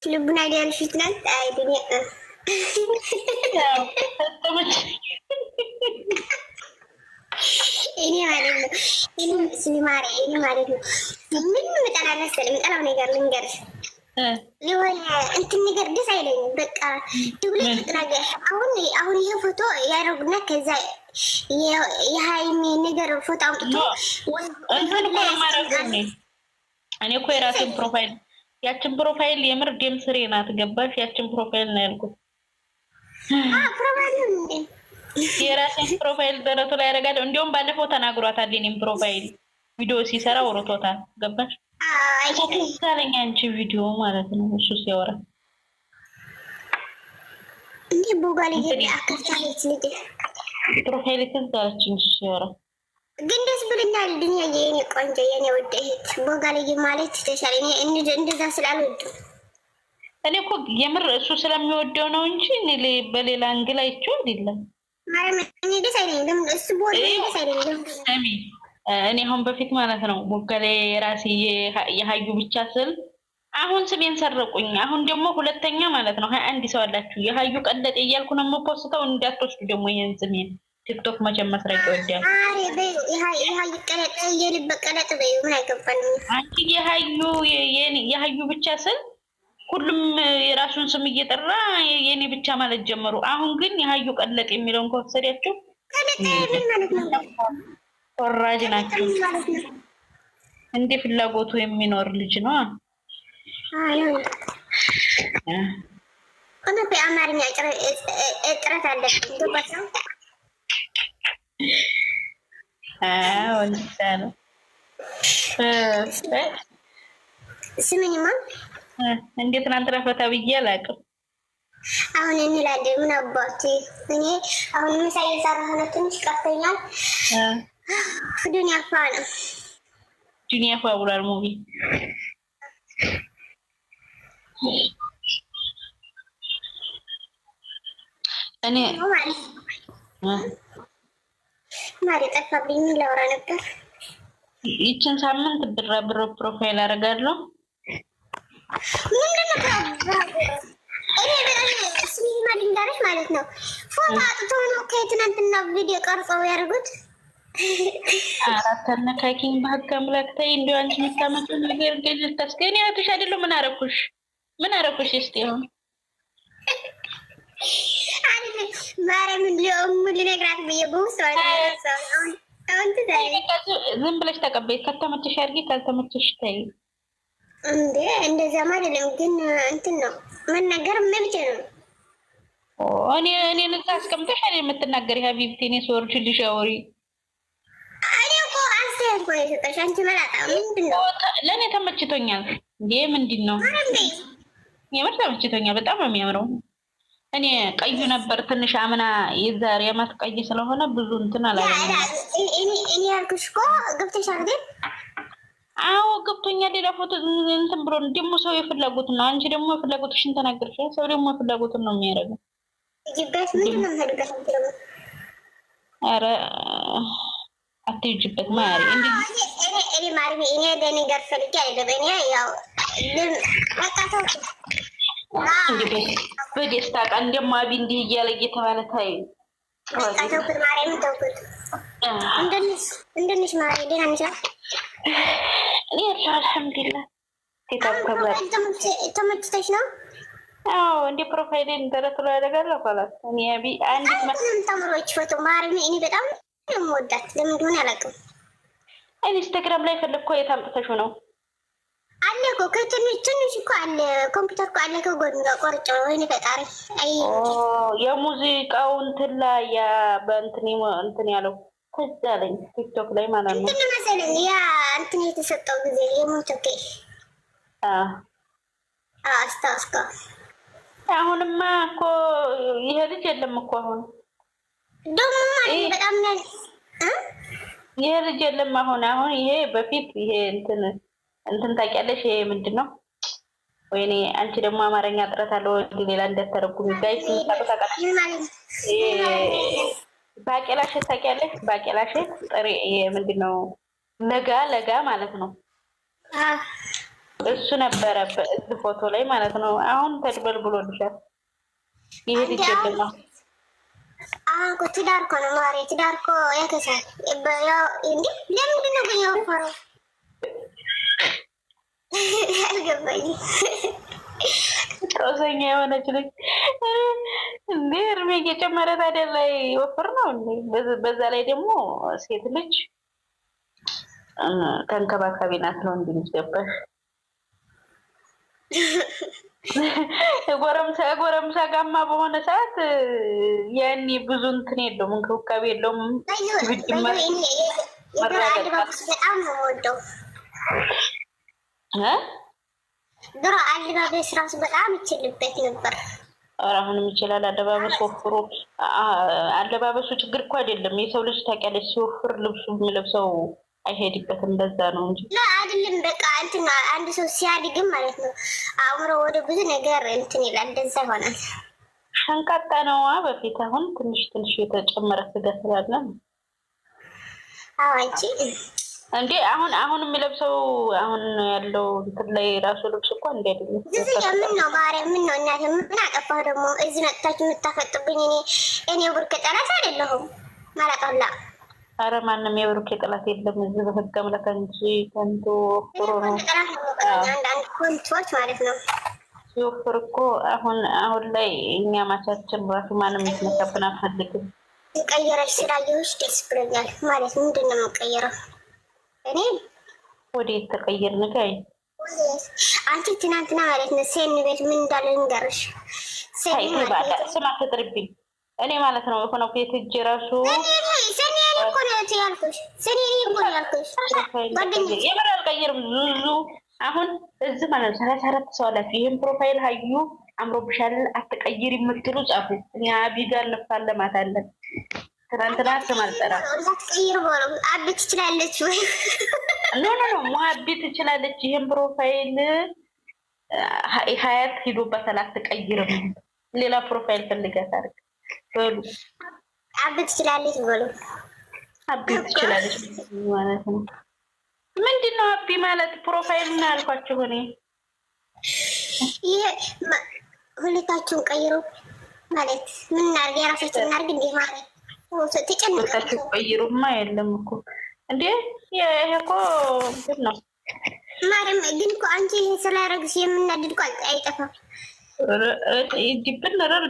ልቡን አይዲያልሽ ይችላል አይደኛ እኔ ማለት ነው እኔ ሲማሪ እኔ ማለት ነው ምን መጣላ መሰለኝ ጠላው ነገር ልንገርሽ ሊሆን እንትን ነገር ደስ አይለኝም። በቃ ድብልቅ ነገር አሁን ይሄ ፎቶ ያደርጉና ከዛ የሀይሚ ነገር ፎቶ አምጥቶ እንትን እኮ ማረጉ እኔ እኮ የራሴን ፕሮፋይል ያችን ፕሮፋይል የምር ጌም ስሬ ናት ገባሽ? ያችን ፕሮፋይል ነው ያልኩት። ፕሮፋይል እንዴ የራሴን ፕሮፋይል ደረቱ ላይ ያደርጋለሁ። እንዲያውም ባለፈው ተናግሯታል። እኔም ፕሮፋይል ቪዲዮ ሲሰራ ወሮቶታል ገባሽ? አይተከታለኝ አንቺ ቪዲዮ ማለት ነው እሱ ሲያወራ እንዴ ቦጋሊ አከታለች ልጅ ፕሮፋይል ተዛችኝ ሲያወራ ግን ደስ ብሎኛል። ድኛ የኔ ቆንጆ የኔ ውድ እህት ቦጋሊ ማለት ተሻለ። እኔ እንደዛ ስላልወዱ እኔ እኮ የምር እሱ ስለሚወደው ነው እንጂ እኔ በሌላ አንግል አይቼው አይደለም ማለት እኔ ደስ አይለኝም። እሱ ቦሌ ደስ አይለኝም። እኔ አሁን በፊት ማለት ነው ቦጋሌ ራሴ የሀዩ ብቻ ስል አሁን ስሜን ሰረቁኝ። አሁን ደግሞ ሁለተኛ ማለት ነው 21 ሰው አላችሁ የሀዩ ቀለጥ እያልኩ ነው የምፖስተው። እንዳትወስዱ ደግሞ ይሄን ስሜን ቲክቶክ መቼም መስረቅ ይወዳል። የሀዩ ቀለጥ የልብ ቀለጥ በይ ምን አይገባንም። አንቺ የሀዩ ብቻ ስል ሁሉም የራሱን ስም እየጠራ የኔ ብቻ ማለት ጀመሩ። አሁን ግን የሀዩ ቀለጥ የሚለውን ከወሰዳችሁ ቀለጥ ምን ማለት ነው? ወራጅ ናቸው። እንደ ፍላጎቱ የሚኖር ልጅ ነው። እና በአማርኛ እጥረት አለብኝ ገባሽ? ነው ስምኝማ እንዴት ትናንትና ፈታ ብዬ አላውቅም። አሁን እንላለን ምን አባቴ እኔ አሁን ምሳ እየሰራሁ ነው። ትንሽ ቀርቶኛል። ዱንያ ፋ ነው ዱንያ ፋ ብሏል ሙቪ እኔ ማሪ ጠፋብኝ። ምን ላወራ ነበር? ይችን ሳምንት ብር ፕሮፋይል አደርጋለሁ። ማድንጋረሽ ማለት ነው። ፎቶ አጥቶ ነው ከትናንትና ቪዲዮ ቀርጸው ያደርጉት። አራተነ ካኪን በህግ አምላክ ታይ እንደው አንቺ የምታመጡ ነገር ግን ተስከኒ አትሽ አይደለም። ምን አረኩሽ እስቲ አሁን አንተ ማረም ሊኦም ልነግራት በየቦስ አንተ ዝም ብለሽ ተቀበይ። ከተመቸሽ አድርጊ፣ ካልተመቸሽ ታይ። እንዴ እንደዛማ አይደለም ግን እንትን ነው መናገር መብት ነው። እኔ ልታ አስቀምጠሽ አይደል የምትናገሪ ሀቢብቲ። እኔ ሶርች ልሻውሪ እኔ እኮ አስተያየት እኮ ነው የሰጠሽ አንቺ መላጣ። ምንድን ነው ለእኔ ተመችቶኛል። እንዴ ምንድን ነው የምር ተመችቶኛል። በጣም ነው የሚያምረው። እኔ ቀዩ ነበር ትንሽ አምና የዛሬ አመት ቀይ ስለሆነ ብዙ እንትን አላለኝ። እኔ ያልኩሽ እኮ ገብተሻል ግን አዎ ገብቶኛል። ሌላ ፎቶ እንትን ብሎ ደግሞ ሰው የፍላጎትን ነው። አንቺ ደግሞ የፍላጎትሽን ተናገርሽ። ሰው ደግሞ የፍላጎትን ነው የሚያደርገው። ይጅበት ምንድን ነው የምሄድበት? ኧረ አትይጅበት ማሪ። እኔ ማሪ እኔ ለነገር ፈልጌ አይደለም። እኔ ያው ወጣቶች በደስታ ቀን ደግሞ አቢ እንዲህ እያለ እየተባለ ታይ ተውኩት። ማርያምን ተውኩት። እንደንሽ ማሪ ደህና ነሽ? እኔ አልሐምዱሊላህ ተመችተሽ ነው? አዎ እንደ ፕሮፋይሌን ደረቱ ላይ አደርጋለሁ። ኋላስ እኔ አቢ አንዲት ተምሮች ፎቶ ማርያም እኔ በጣም የምወዳት ለምን እንደሆነ አላውቅም። ኢንስታግራም ላይ ፈለግኩ። የት አምጥተሽው ነው? አለ እኮ ከትንሽ እኮ አለ ኮምፒውተር እኮ አለ ከጎን ጋር ቆርጬው ነው። ወይኔ ፈጣሪ። አይ የሙዚቃው እንትን ላይ ያ እንትን ያለው ከዛ ላይ ቲክቶክ ላይ ማለት ነው። እንትን መሰለኝ ያ እንትን የተሰጠው ጊዜ የሞቶኬ አስታውስካ። አሁንማ እኮ ይሄ ልጅ የለም እኮ አሁን ደግሞ ማለት በጣም ይሄ ልጅ የለም አሁን ይሄ በፊት ይሄ እንትን ታውቂያለሽ? ይሄ ምንድን ነው? ወይኔ አንቺ ደግሞ አማርኛ ጥረት አለው ሌላ እንደተረጉም ጋይስ ታውቃለሽ? ባቄላሸት ታውቂያለሽ? ባቄላሸት ጥሬ ምንድን ነው? ለጋ ማለት ነው። እሱ ነበረ በዚህ ፎቶ ላይ ማለት ነው። አሁን ተድበልብሎልሻል። ይሄ ልጅ ነው እኮ ትዳር እኮ ነው ማሬ፣ ትዳር እኮ ያከሳል። እንዴ ለምንድን ነው ግን የወፈረው? አልገባኝም። ጦሰኛ የሆነች ልጅ እንዴ እድሜ እየጨመረ ታዲያ ላይ ወፍር ነው እንዴ? በዛ ላይ ደግሞ ሴት ልጅ ተንከባካቢ ናት ነው እንዴ? ገባሽ? ጎረምሳ ጋማ በሆነ ሰዓት ያኔ ብዙ እንትን የለውም፣ እንክብካቤ የለውም። ድሮ አለባበስ ራሱ በጣም ይችልበት ነበር። አሁንም ይችላል አለባበስ። ወፍሮ አለባበሱ ችግር እኮ አይደለም። የሰው ልጅ ታውቂያለሽ፣ ሲወፍር ልብሱ የሚለብሰው አይሄድበትም። በዛ ነው እንጂ አይደለም። በቃ እንትን አንድ ሰው ሲያድግም ማለት ነው አእምሮ ወደ ብዙ ነገር እንትን ይላል። እንደዛ ይሆናል። ሸንቃጣ ነዋ በፊት። አሁን ትንሽ ትንሽ የተጨመረ ስጋ ስላለ ነው። አዋንቺ እንዴ አሁን የሚለብሰው አሁን ያለው እንትን ላይ ራሱ ልብስ እኮ እንዴ አይደለም። ምን ነው ማርያም፣ ምን ነው እናቴ፣ ምን አጠፋሁ ደግሞ? እዚህ መጥታችሁ የምታፈጥብኝ እኔ ብርቅ ጠላት አይደለሁም ማለት አላ። አረ ማንም የብሩኬ ጠላት የለም እዚህ በህግ አምላክ እንጂ ከንቱ ፍሮ ነው። አንዳንድ ኮንቶች ማለት ነው ሲወፍር እኮ አሁን ላይ እኛ ማቻችን ራሱ ማንም ይተነካብን አፈልግም። ቀየረሽ ስላየሁሽ ደስ ብሎኛል። ማለት ምንድን ነው የምቀየረው? እኔ ወዴት ተቀየር ንገይ። አንቺ ትናንትና ማለት ነው ሴን ቤት ምን እንዳለ ልንገርሽ። ስማ አትጥሪብኝ። እኔ ማለት ነው የሆነ ቤት እጅ ራሱ የምር አልቀይርም። ዙዙ አሁን እዚህ ማለት ነው 34 ሰው አላችሁ። ይህን ፕሮፋይል ሀዩ አምሮብሻል አትቀይር የምትሉ ጻፉ። እኛ ቢጋ እንፋለማታለን። ትናንትና ስም አልጠራም። አቢ ትችላለች ወይ? ኖ ሙሀቢ ትችላለች። ይህን ፕሮፋይል ሀያት ሂዶበታል አትቀይርም። ሌላ ፕሮፋይል ፈልጋት አድርግ በሉ። አቢ ትችላለች በሉ። አቢ ትችላለች ማለት ነው። ምንድን ነው አቢ ማለት? ፕሮፋይል ነው ያልኳችሁ እኔ። ይሄ ሁለታችሁን ቀይሩ ማለት ምን እናድርግ? የራሳችን እናድርግ እንዴ ማለት ተጨንቃችሁ ቀይሩማ የለም እኮ እንዴ። ይሄ እኮ እንትን ነው ማርያም። ግን እኮ አንቺ ይሄ ስላደረግሽ የምናድድ እኮ አይጠፋም።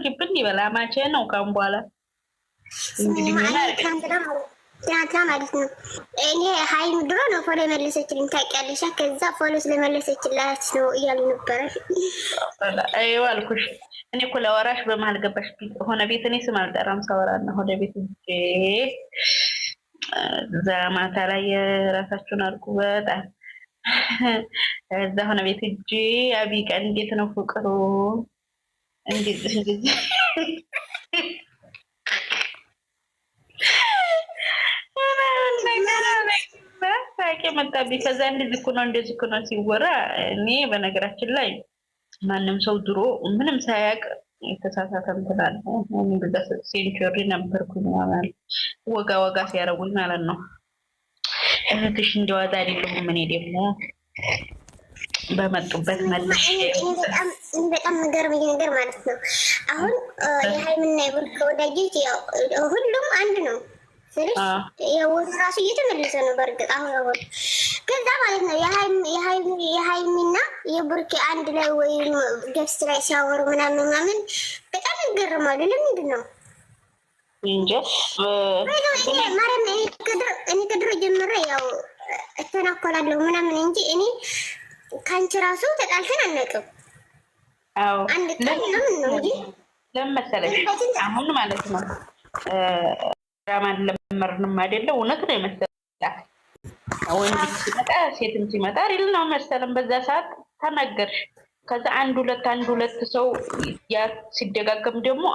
ዲብን ይበላ ማቼ ነው ካሁን በኋላ እንግዲህ ትናንትና ማለት ነው እኔ ሀይም ድሮ ነው ፎሎ የመለሰችልኝ ታውቂያለሽ። ከዛ ፎሎ ስለመለሰችላት ነው እያሉ ነበረ። አይዋ አልኩሽ እኔ እኮ ለወራሽ በመሀል ገባሽ ሆነ ቤት። እኔ ስም አልጠራም ሳወራና ወደ ቤት እንጂ እዛ ማታ ላይ የራሳችሁን አልኩ በጣም እዛ ሆነ ቤት እንጂ አቢቃ እንዴት ነው ፍቅሩ? እንዴት ሳቄ መጣብኝ። ከዛ እንደዚህ እኮ ነው ሲወራ። እኔ በነገራችን ላይ ማንም ሰው ድሮ ምንም ሳያውቅ የተሳሳተ እንትላል ሴንቸሪ ነበርኩኝ ማለት ወጋ ሲያረጉኝ ማለት ነው። እህትሽ እንዲዋዛ አይደለሁም። እኔ ደግሞ በመጡበት መልሽ በጣም የሚገርመኝ ነገር ማለት ነው አሁን የሀይምና የብሩክ ወዳጆች ሁሉም አንድ ነው ስልሽ የወሩ ራሱ እየተመለሰ ነው። በእርግጥ አሁን ከዛ ማለት ነው የሀይሚና የብሩክ አንድ ላይ ወይም ገስት ላይ ሲያወሩ ምናምን በጣም ይገርማሉ። ለምንድን ነው እንጂ ማርያም እኔ ከድሮ ጀምሬ ያው እተናኮላለሁ ምናምን እንጂ እኔ ከአንቺ ራሱ ተጣልተን አናውቅም። አንድ ቀን ምናምን ነው እንጂ ለምን መሰለሽ አሁን ማለት ነው ራማን ለመርንም አይደለ እውነት ነው የመሰላት። ወንድ ሲመጣ ሴትም ሲመጣ ሪል ነው መሰለም። በዛ ሰዓት ተናገርሽ። ከዛ አንድ ሁለት ሰው ያ ሲደጋገም ደግሞ